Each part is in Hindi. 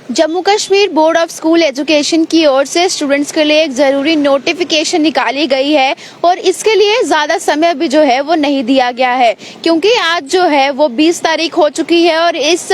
Jammu Kashmir board of school education की ओर से स्टूडेंट्स के लिए एक ज़रूरी नोटिफिकेशन निकाली गई है और इसके लिए ज़्यादा समय भी जो है वो नहीं दिया गया है, क्योंकि आज जो है वो 20 तारीख हो चुकी है और इस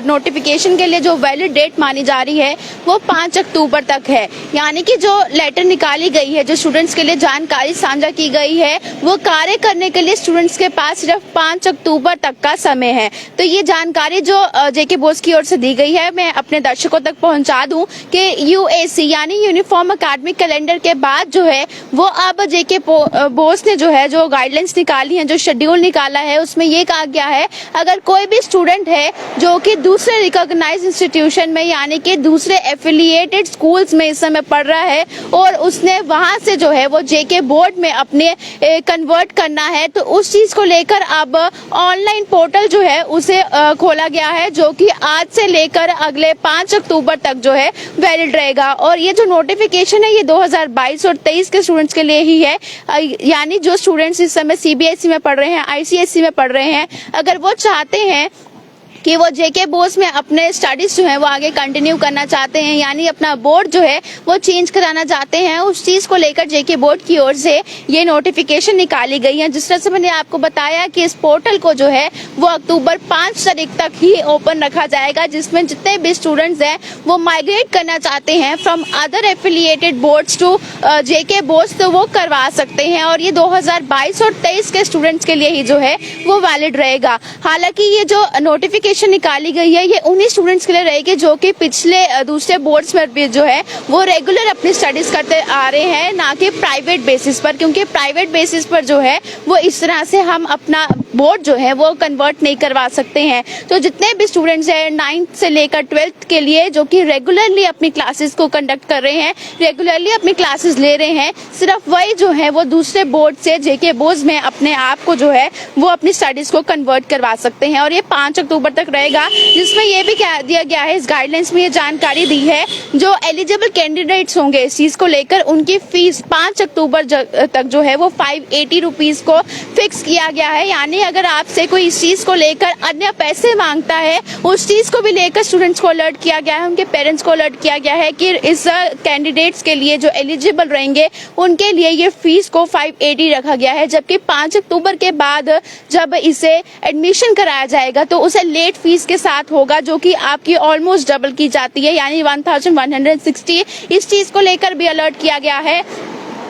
नोटिफिकेशन के लिए जो वैलिड डेट मानी जा रही है वो 5 अक्टूबर तक है। यानी कि जो लेटर निकाली गई है, जो स्टूडेंट्स के लिए जानकारी साझा की गई है, वो कार्य करने के लिए स्टूडेंट्स के पास सिर्फ 5 अक्टूबर तक का समय है। तो ये जानकारी जो जेके बोस की ओर से दी गई है, मैं अपने दर्शकों तक पहुंचा दूं कि यूएसी यानी यूनिफॉर्म एकेडमिक कैलेंडर के बाद जो है वो अब जेके बोस ने जो है जो गाइडलाइंस निकाली है, जो शेड्यूल निकाला है, उसमें ये कहा गया है अगर कोई भी स्टूडेंट है जो कि दूसरे रिकॉग्नाइज्ड इंस्टीट्यूशन में यानी कि दूसरे एफिलिएटेड स्कूल्स में इस समय पढ़ रहा है और उसने वहां से जो है वो जेके बोर्ड में अपने कन्वर्ट करना है, तो उस चीज को लेकर अब ऑनलाइन पोर्टल जो है उसे खोला गया है, जो कि आज से लेकर अगले 5 अक्टूबर तक जो है वैलिड रहेगा। और ये जो नोटिफिकेशन है ये 2022 और 23 के स्टूडेंट्स के लिए ही है, यानी जो स्टूडेंट्स इस समय सीबीएसई में पढ़ रहे हैं, आईसीएसई में पढ़ रहे हैं, अगर वो चाहते हैं कि वो जेके बोस में अपने स्टडीज जो है वो आगे कंटिन्यू करना चाहते हैं, यानी अपना बोर्ड जो है वो चेंज कराना चाहते हैं, उस चीज को लेकर जेके बोर्ड की ओर से ये नोटिफिकेशन निकाली गई है। जिस तरह से मैंने आपको बताया कि इस पोर्टल को जो है वो अक्टूबर 5 तारीख तक ही ओपन रखा जाएगा, जिसमें जितने भी स्टूडेंट्स हैं वो माइग्रेट करना चाहते हैं from other affiliated boards to JK boards, तो वो करवा सकते हैं। और ये 2022 और 23 के स्टूडेंट्स के लिए ही जो है वो वैलिड रहेगा। हालांकि ये जो नोटिफिकेशन निकाली गई है ये उन्हीं स्टूडेंट्स के लिए रहेगी जो कि पिछले दूसरे बोर्ड्स में भी जो है वो रेगुलर अपनी स्टडीज करते आ रहे हैं, ना कि प्राइवेट बेसिस पर, क्योंकि प्राइवेट बेसिस पर जो है वो इस तरह से हम अपना बोर्ड जो है वो कन्वर्ट नहीं करवा सकते हैं। तो जितने भी स्टूडेंट्स हैं 9th से लेकर 12th के लिए जो कि रेगुलरली अपनी क्लासेस को कंडक्ट कर रहे हैं, रेगुलरली अपनी क्लासेस ले रहे हैं, सिर्फ वही जो है वो दूसरे बोर्ड से जेके बोस में अपने आप को जो है वो अपनी स्टडीज को कन्वर्ट करवा सकते हैं। और ये 5 अक्टूबर तक रहेगा, जिसमें ये भी कह दिया गया है, इस गाइडलाइंस में ये जानकारी दी है, जो एलिजिबल कैंडिडेट्स होंगे इस चीज को लेकर उनकी फीस 5 अक्टूबर तक जो है वो 580 रुपीज को फिक्स किया गया है। यानी अगर आपसे कोई इस चीज को लेकर अन्य पैसे मांगता है, उस चीज को भी लेकर स्टूडेंट्स को अलर्ट किया गया है, उनके पेरेंट्स को अलर्ट किया गया है कि इस कैंडिडेट्स के लिए जो एलिजिबल रहेंगे उनके लिए ये फीस को 580 रखा गया है। जबकि 5 अक्टूबर के बाद जब इसे एडमिशन कराया जाएगा तो उसे लेट फीस के साथ होगा, जो कि आपकी ऑलमोस्ट डबल की जाती है, यानी 1160। इस चीज को लेकर भी अलर्ट किया गया है।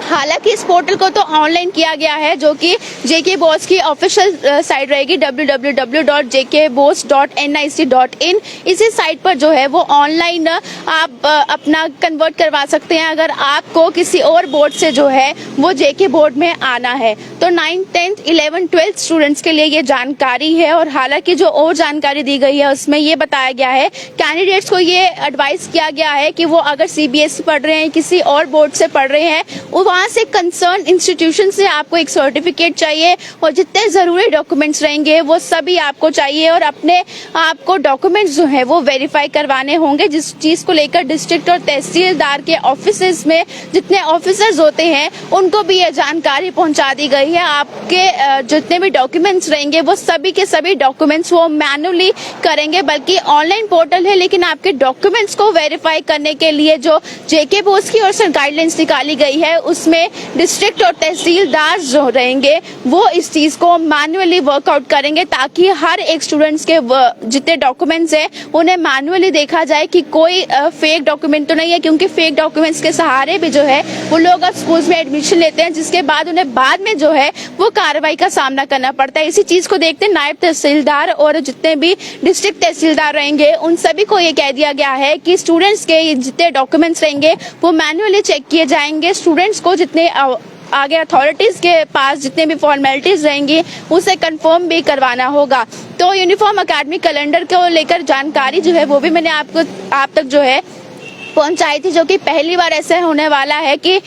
हालांकि इस पोर्टल को तो ऑनलाइन किया गया है, जो कि जेके बोस की ऑफिशियल साइट रहेगी www.jkboss.nic.in। इसी साइट पर जो है वो ऑनलाइन आप अपना कन्वर्ट करवा सकते हैं अगर आपको किसी और बोर्ड से जो है वो जेके बोर्ड में आना है। तो 9th, 10th, 11th, 12th students के लिए ये जानकारी है। और हालांकि जो और जानकारी दी गई है उसमें ये बताया गया है, कैंडिडेट्स को ये एडवाइस किया गया है कि वो अगर सीबीएसई पढ़ रहे हैं, किसी और बोर्ड से पढ़ रहे हैं, वहां से कंसर्न इंस्टीट्यूशन से आपको एक सर्टिफिकेट चाहिए और जितने जरूरी डॉक्यूमेंट्स रहेंगे वो सभी आपको चाहिए। और अपने आपको डॉक्यूमेंट्स जो है वो वेरीफाई करवाने होंगे, जिस चीज को लेकर डिस्ट्रिक्ट और तहसीलदार के ऑफिसेज में जितने ऑफिसर्स होते हैं उनको भी ये जानकारी पहुंचा दी गई है। आपके जितने भी डॉक्यूमेंट्स रहेंगे वो सभी के सभी डॉक्यूमेंट्स वो मैनुअली करेंगे, बल्कि ऑनलाइन पोर्टल है, लेकिन आपके डॉक्यूमेंट्स को वेरीफाई करने के लिए जो जेके बोस की ओर से गाइडलाइंस निकाली गई है उसमें डिस्ट्रिक्ट और तहसीलदार जो रहेंगे वो इस चीज को मैनुअली वर्कआउट करेंगे, ताकि हर एक स्टूडेंट्स के जितने डॉक्यूमेंट्स हैं उन्हें मैनुअली देखा जाए कि कोई फेक डॉक्यूमेंट तो नहीं है, क्योंकि फेक डॉक्यूमेंट्स के सहारे भी जो है वो लोग अब स्कूल्स में एडमिशन लेते हैं, जिसके बाद उन्हें बाद में जो है वो कार्रवाई का सामना करना पड़ता है। इसी चीज को देखते नायब तहसीलदार और जितने भी डिस्ट्रिक्ट तहसीलदार रहेंगे उन सभी को ये कह दिया गया है कि स्टूडेंट्स के जितने डॉक्यूमेंट्स रहेंगे वो मैनुअली चेक किए जाएंगे। स्टूडेंट्स को जितने आगे अथॉरिटीज के पास जितने भी फॉर्मेलिटीज रहेंगी उसे कंफर्म भी करवाना होगा। तो यूनिफॉर्म एकेडमिक कैलेंडर को लेकर जानकारी जो है वो भी मैंने आप तक जो है पहुंचाई थी, जो कि पहली बार ऐसा होने वाला है कि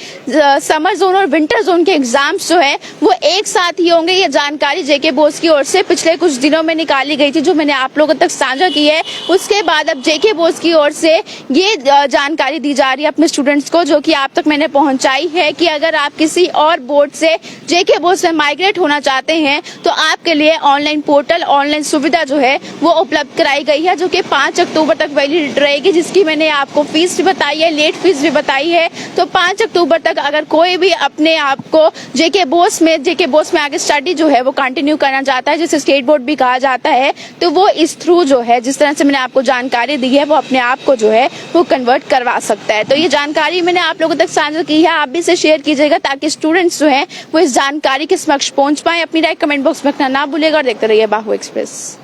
समर जोन और विंटर जोन के एग्जाम्स जो है वो एक साथ ही होंगे। ये जानकारी जेके बोस की ओर से पिछले कुछ दिनों में निकाली गई थी, जो मैंने आप लोगों तक साझा की है। उसके बाद अब जेके बोस की ओर से ये जानकारी दी जा रही है अपने स्टूडेंट्स को, जो कि आप तक मैंने पहुंचाई है कि अगर आप किसी और बोर्ड से जेके बोस में माइग्रेट होना चाहते हैं तो आपके लिए ऑनलाइन पोर्टल, ऑनलाइन सुविधा जो है वो उपलब्ध कराई गई है, जो कि 5 अक्टूबर तक वैलिड रहेगी, जिसकी मैंने आपको फीस भी बताई है, लेट फीस भी बताई है। तो 5 अक्टूबर तक अगर कोई भी अपने आप को जेके बोस में आगे स्टडी जो है वो कंटिन्यू करना चाहता है, जिसे स्टेट बोर्ड भी कहा जाता है, तो वो इस थ्रू जो है, जिस तरह से मैंने आपको जानकारी दी है, वो अपने आप को जो है वो कन्वर्ट करवा सकता है। तो ये जानकारी मैंने आप लोगों तक साझा की है, आप भी इसे शेयर कीजिएगा ताकि स्टूडेंट्स जो है वो इस जानकारी के समक्ष पहुंच पाए। अपनी राय कमेंट बॉक्स में रखना ना भूलिएगा और देखते रहिए बाहु एक्सप्रेस।